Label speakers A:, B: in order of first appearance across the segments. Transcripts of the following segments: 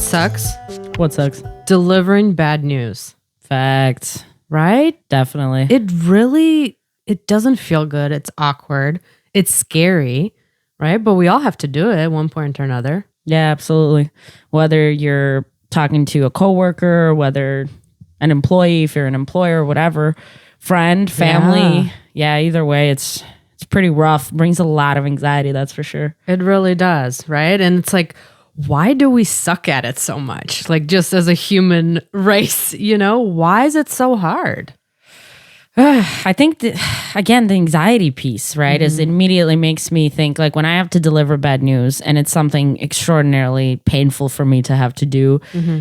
A: what sucks?
B: What sucks?
A: Delivering bad news,
B: Facts.
A: right?
B: Definitely.
A: It doesn't feel good. It's awkward. It's scary, right? But we all have to do it at one point or another.
B: Yeah, absolutely. Whether you're talking to a coworker, whether an employee, if you're an employer, whatever, friend, family. Yeah, either way, it's pretty rough. Brings a lot of anxiety, that's for sure.
A: It really does, right? And it's like, why do we suck at it so much? Like, just as a human race, why is it so hard?
B: I think, again, the anxiety piece, right, is it immediately makes me think, like, when I have to deliver bad news and it's something extraordinarily painful for me to have to do,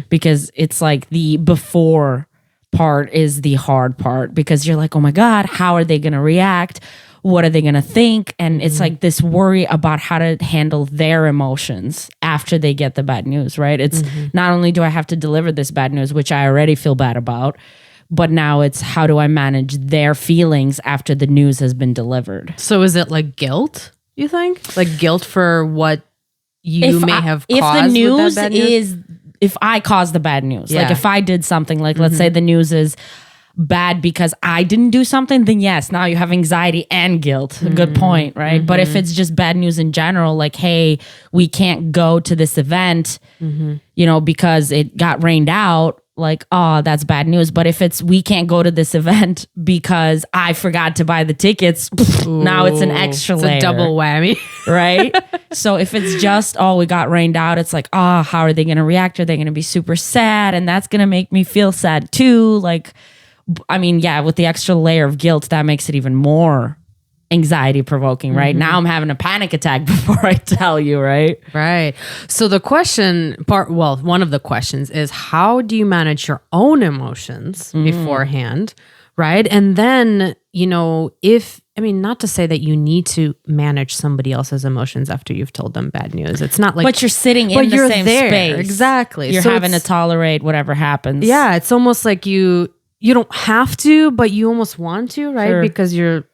B: because it's like the before part is the hard part, because you're like, oh my God, how are they going to react? What are they going to think? And it's like this worry about how to handle their emotions after they get the bad news, right? It's not only do I have to deliver this bad news, which I already feel bad about, but now it's how do I manage their feelings after the news has been delivered?
A: So is it like guilt, you think? Like guilt for what you may have caused?
B: If the news
A: with that bad news?
B: is, if I caused the bad news, like
A: Yeah.
B: if I did something, like let's say the news is bad because I didn't do something, then yes, now you have anxiety and guilt. Good point, right? But if it's just bad news in general, like, hey, we can't go to this event, because it got rained out, like, oh, that's bad news. But if it's we can't go to this event because I forgot to buy the tickets, now it's an extra
A: It's
B: layer.
A: a double whammy.
B: Right? So if it's just, oh, we got rained out, it's like, oh, how are they going to react? Are they going to be super sad? And that's going to make me feel sad too. Like, I mean, yeah, with the extra layer of guilt, that makes it even more anxiety provoking, right? Now I'm having a panic attack before I tell you, right?
A: Right. So the one of the questions is, how do you manage your own emotions beforehand? Right. And then, not to say that you need to manage somebody else's emotions after you've told them bad news. It's not like,
B: But you're sitting in the
A: you're
B: same
A: there.
B: space.
A: Exactly.
B: You're
A: So
B: having to
A: it's-
B: tolerate whatever happens.
A: Yeah. It's almost like you don't have to, but you almost want to, right?
B: Sure.
A: Because they're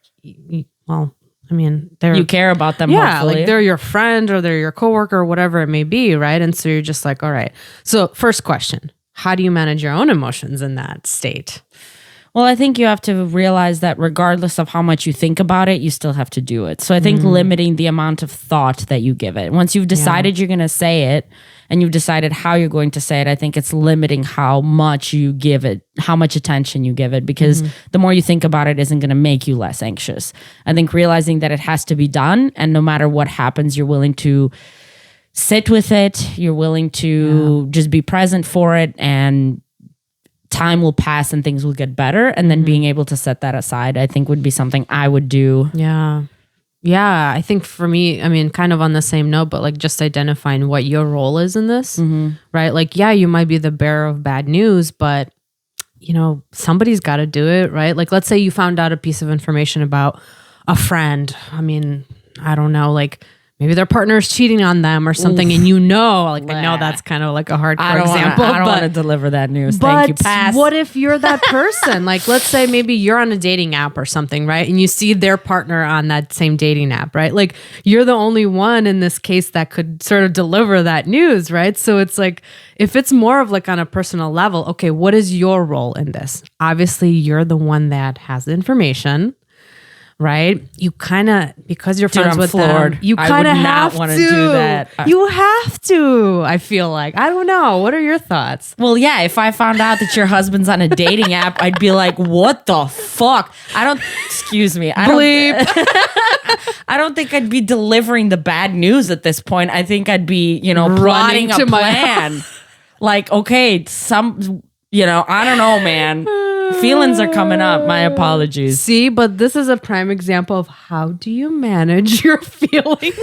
B: You care about them,
A: yeah,
B: hopefully.
A: like they're your friend or they're your coworker or whatever it may be, right? And so you're just like, all right. So first question, how do you manage your own emotions in that state?
B: Well, I think you have to realize that regardless of how much you think about it, you still have to do it. So I think limiting the amount of thought that you give it. Once you've decided you're going to say it and you've decided how you're going to say it, I think it's limiting how much you give it, how much attention you give it, because the more you think about it isn't going to make you less anxious. I think realizing that it has to be done, and no matter what happens, you're willing to sit with it. You're willing to just be present for it, and time will pass and things will get better. And then being able to set that aside, I think would be something I would do.
A: Yeah. Yeah. I think for me, kind of on the same note, but like just identifying what your role is in this, right? Like, yeah, you might be the bearer of bad news, but somebody's got to do it, right? Like, let's say you found out a piece of information about a friend. I don't know, like maybe their partner is cheating on them or something. And I know that's kind of like a hardcore example.
B: I don't want to deliver that news.
A: But
B: Thank you. Pass.
A: what if you're that person? Like, let's say maybe you're on a dating app or something, right? And you see their partner on that same dating app, right? Like, you're the only one in this case that could sort of deliver that news, right? So it's like, if it's more of like on a personal level, okay, what is your role in this? Obviously, you're the one that has the information, right? You kind of, because you're friends
B: I'm
A: with
B: floored.
A: them, you
B: I
A: kind of
B: would not
A: have
B: wanna
A: to
B: do that.
A: You have to. I feel like, I don't know. What are your thoughts?
B: Well, yeah, if I found out that your husband's on a dating app, I'd be like, what the fuck? Excuse me. I don't think I'd be delivering the bad news at this point. I think I'd be, plotting a
A: to my
B: plan. Like, okay, I don't know, man. Feelings are coming up. My apologies.
A: See, but this is a prime example of how do you manage your feelings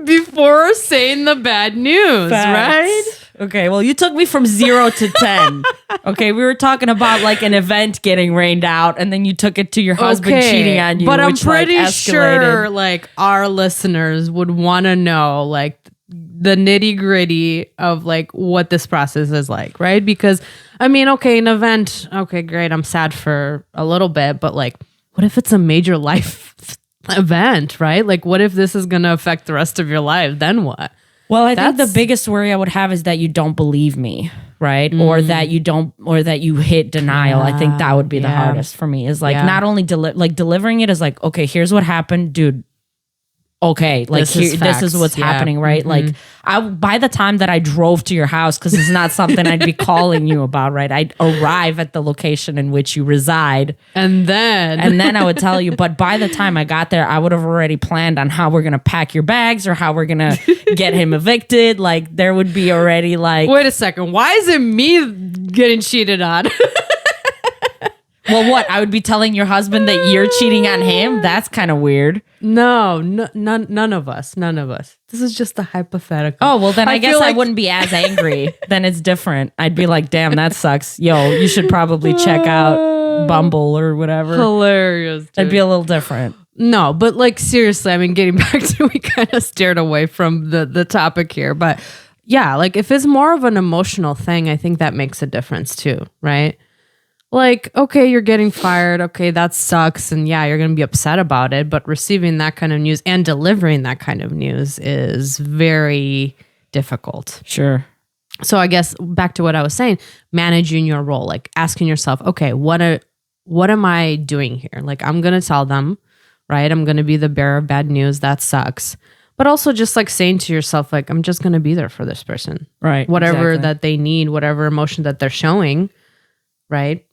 A: before saying the bad news, right?
B: Okay, well, you took me from 0 to 10. Okay, we were talking about like an event getting rained out, and then you took it to your husband cheating on you.
A: But I'm
B: which,
A: pretty
B: escalated.
A: sure like our listeners would want to know like the nitty gritty of like what this process is like, right? Because okay, an event, okay, great. I'm sad for a little bit, but like, what if it's a major life event, right? Like, what if this is going to affect the rest of your life? Then what?
B: Well, I think the biggest worry I would have is that you don't believe me, right? Or that you hit denial. I think that would be the hardest for me, is like not only delivering it is like, okay, here's what happened, dude. Okay, like this is what's happening, right? Like by the time that I drove to your house, because it's not something I'd be calling you about, right? I'd arrive at the location in which you reside,
A: and then
B: I would tell you. But by the time I got there, I would have already planned on how we're gonna pack your bags or how we're gonna get him evicted. Like there would be already like,
A: wait a second, why is it me getting cheated on?
B: Well, what? I would be telling your husband that you're cheating on him? That's kind of weird.
A: No, none of us. None of us. This is just a hypothetical.
B: Oh, well, then I guess I wouldn't be as angry. Then it's different. I'd be like, damn, that sucks. Yo, you should probably check out Bumble or whatever.
A: Hilarious, dude.
B: It'd be a little different.
A: No, but like seriously, I mean, getting back to, we kind of steered away from the topic here. But yeah, like if it's more of an emotional thing, I think that makes a difference too, right? Like, okay, you're getting fired. Okay, that sucks. And yeah, you're going to be upset about it. But receiving that kind of news and delivering that kind of news is very difficult.
B: Sure.
A: So I guess back to what I was saying, managing your role, like asking yourself, okay, what am I doing here? Like, I'm going to tell them, right? I'm going to be the bearer of bad news. That sucks. But also just like saying to yourself, like, I'm just going to be there for this person.
B: Right.
A: Whatever that they need, whatever emotion that they're showing, right?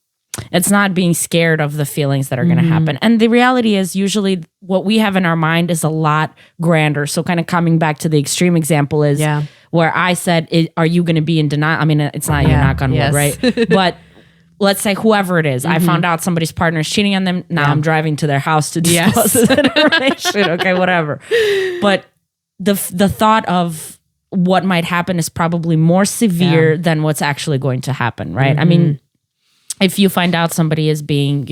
B: It's not being scared of the feelings that are going to happen. And the reality is usually what we have in our mind is a lot grander. So kind of coming back to the extreme example is where I said, are you going to be in denial? I mean, it's not you, knock on wood, right? But let's say whoever it is, I found out somebody's partner is cheating on them. Now I'm driving to their house to disclose this information. Okay, whatever. But the thought of what might happen is probably more severe than what's actually going to happen, right? I mean, if you find out somebody is being,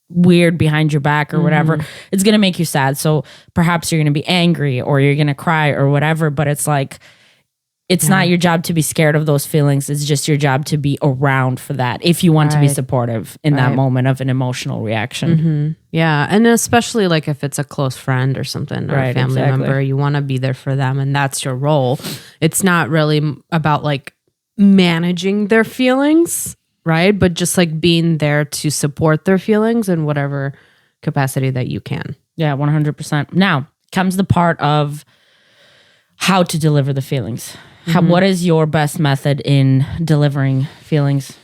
B: weird behind your back or whatever, it's going to make you sad. So perhaps you're going to be angry or you're going to cry or whatever, but it's like, it's not your job to be scared of those feelings. It's just your job to be around for that if you want to be supportive in that moment of an emotional reaction.
A: Yeah. And especially like if it's a close friend or something or a family member, you want to be there for them and that's your role. It's not really about like managing their feelings, right? But just like being there to support their feelings in whatever capacity that you can.
B: Yeah, 100%. Now comes the part of how to deliver the feelings. What is your best method in delivering feelings?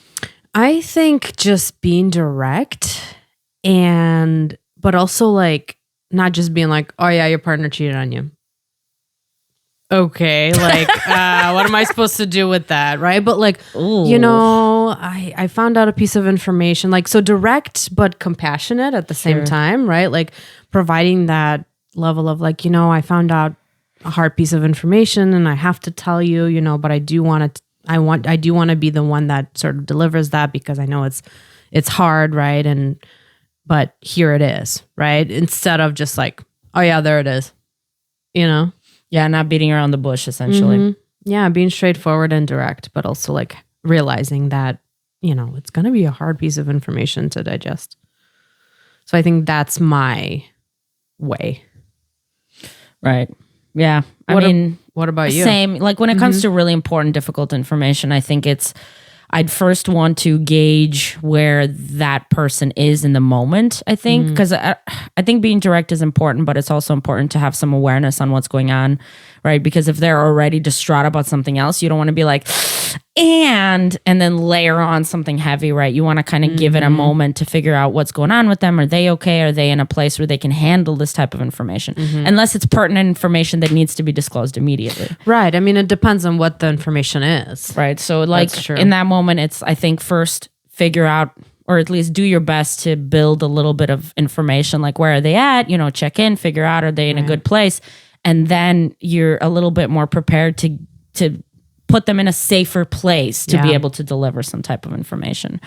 A: I think just being direct but also like not just being like, oh yeah, your partner cheated on you. Okay, like what am I supposed to do with that, right? But like, I found out a piece of information, like, so direct but compassionate at the same time, right? Like providing that level of like, I found out a hard piece of information and I have to tell you, but I do want to be the one that sort of delivers that because I know it's hard, right? But here it is, right? Instead of just like, oh yeah, there it is,
B: Yeah, not beating around the bush, essentially.
A: Yeah, being straightforward and direct, but also like realizing that, it's going to be a hard piece of information to digest. So I think that's my way.
B: Right. Yeah.
A: What about you?
B: Same. Like when it comes to really important, difficult information, I think I'd first want to gauge where that person is in the moment, I think, because I think being direct is important, but it's also important to have some awareness on what's going on, right? Because if they're already distraught about something else, you don't want to be like, and then layer on something heavy, right? You want to kind of give it a moment to figure out what's going on with them. Are they okay? Are they in a place where they can handle this type of information? Unless it's pertinent information that needs to be disclosed immediately.
A: Right. I mean, it depends on what the information is.
B: Right. So like in that moment, it's, I think, first figure out, or at least do your best to build a little bit of information, like where are they at? Check in, figure out, are they in a good place? And then you're a little bit more prepared to put them in a safer place to be able to deliver some type of information,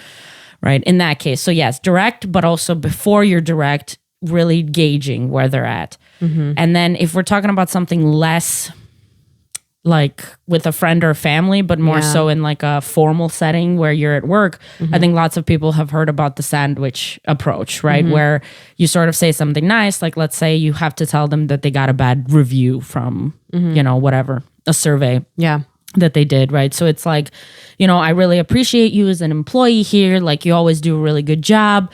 B: right? In that case. So yes, direct, but also before you're direct, really gauging where they're at. And then if we're talking about something less like with a friend or family, but more so in like a formal setting where you're at work. I think lots of people have heard about the sandwich approach, right? Where you sort of say something nice, like let's say you have to tell them that they got a bad review from, you know, whatever, a survey.
A: Yeah.
B: That they did, right? So it's like, you know, I really appreciate you as an employee here. Like you always do a really good job.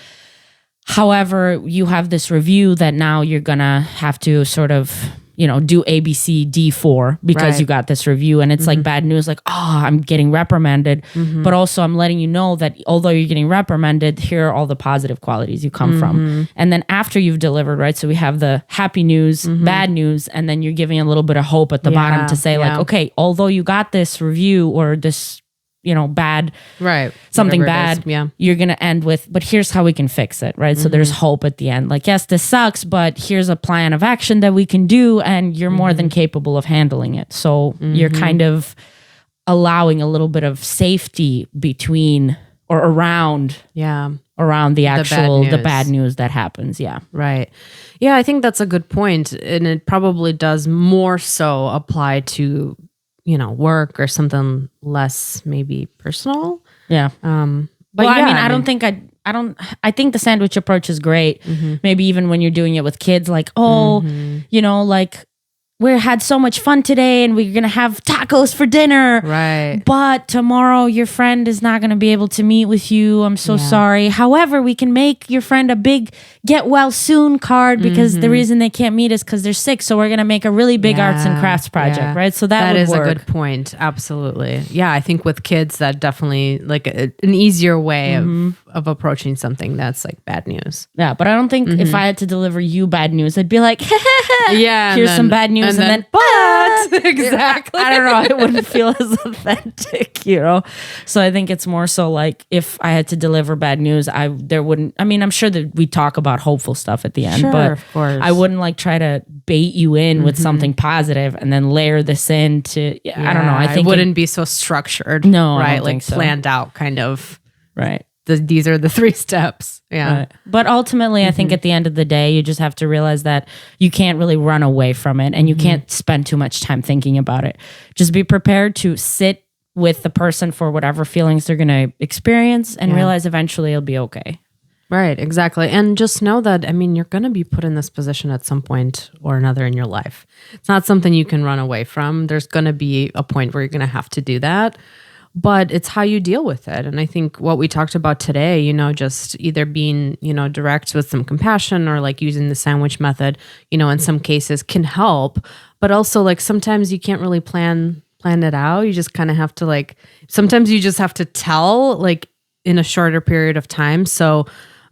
B: However, you have this review that now you're gonna have to sort of, you know, do A, B, C, D for because you got this review. And it's like bad news, like, oh, I'm getting reprimanded. But also I'm letting you know that although you're getting reprimanded, here are all the positive qualities you come from. And then after you've delivered, right? So we have the happy news, bad news, and then you're giving a little bit of hope at the bottom to say like, okay, although you got this review or this, you know, bad, something bad, you're going to end with, but here's how we can fix it, right? So there's hope at the end. Like, yes, this sucks, but here's a plan of action that we can do, and you're more than capable of handling it. So you're kind of allowing a little bit of safety between or around the actual, the bad news that happens. Yeah.
A: Right. Yeah, I think that's a good point. And it probably does more so apply to, you know, work or something less maybe personal.
B: Yeah.
A: But
B: well, I mean, I think the sandwich approach is great. Maybe even when you're doing it with kids, like, oh, you know, like we had so much fun today and we're going to have tacos for dinner.
A: Right.
B: But tomorrow your friend is not going to be able to meet with you. I'm so sorry. However, we can make your friend a big get well soon card because the reason they can't meet is because they're sick. So we're going to make a really big arts and crafts project, right? So that would
A: is
B: work.
A: A good point. Absolutely. Yeah, I think with kids, that definitely like an easier way of approaching something that's like bad news.
B: Yeah, but I don't think if I had to deliver you bad news, I'd be like,
A: yeah,
B: here's some bad news. And then
A: but exactly.
B: I don't know. It wouldn't feel as authentic, you know? So I think it's more so like if I had to deliver bad news, I'm sure that we talk about hopeful stuff at the end, but
A: of course.
B: I wouldn't like try to bait you in with something positive and then layer this into, I don't know. I think
A: it wouldn't be so structured.
B: No,
A: right?
B: I don't
A: like
B: think so.
A: Planned out kind of.
B: Right.
A: These are the 3 steps. Yeah.
B: Right. But ultimately, I think at the end of the day, you just have to realize that you can't really run away from it and you can't spend too much time thinking about it. Just be prepared to sit with the person for whatever feelings they're going to experience and realize eventually it'll be okay.
A: Right, exactly. And just know that, I mean, you're going to be put in this position at some point or another in your life. It's not something you can run away from. There's going to be a point where you're going to have to do that. But it's how you deal with it. And I think what we talked about today, you know, just either being, you know, direct with some compassion or like using the sandwich method, you know, in some cases can help. But also like sometimes you can't really plan it out. You just kind of have to like, sometimes you just have to tell like in a shorter period of time. So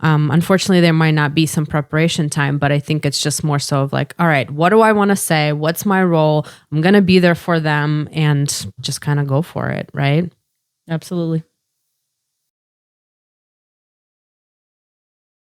A: unfortunately, there might not be some preparation time, but I think it's just more so of like, all right, what do I want to say? What's my role? I'm going to be there for them and just kind of go for it, right?
B: Absolutely.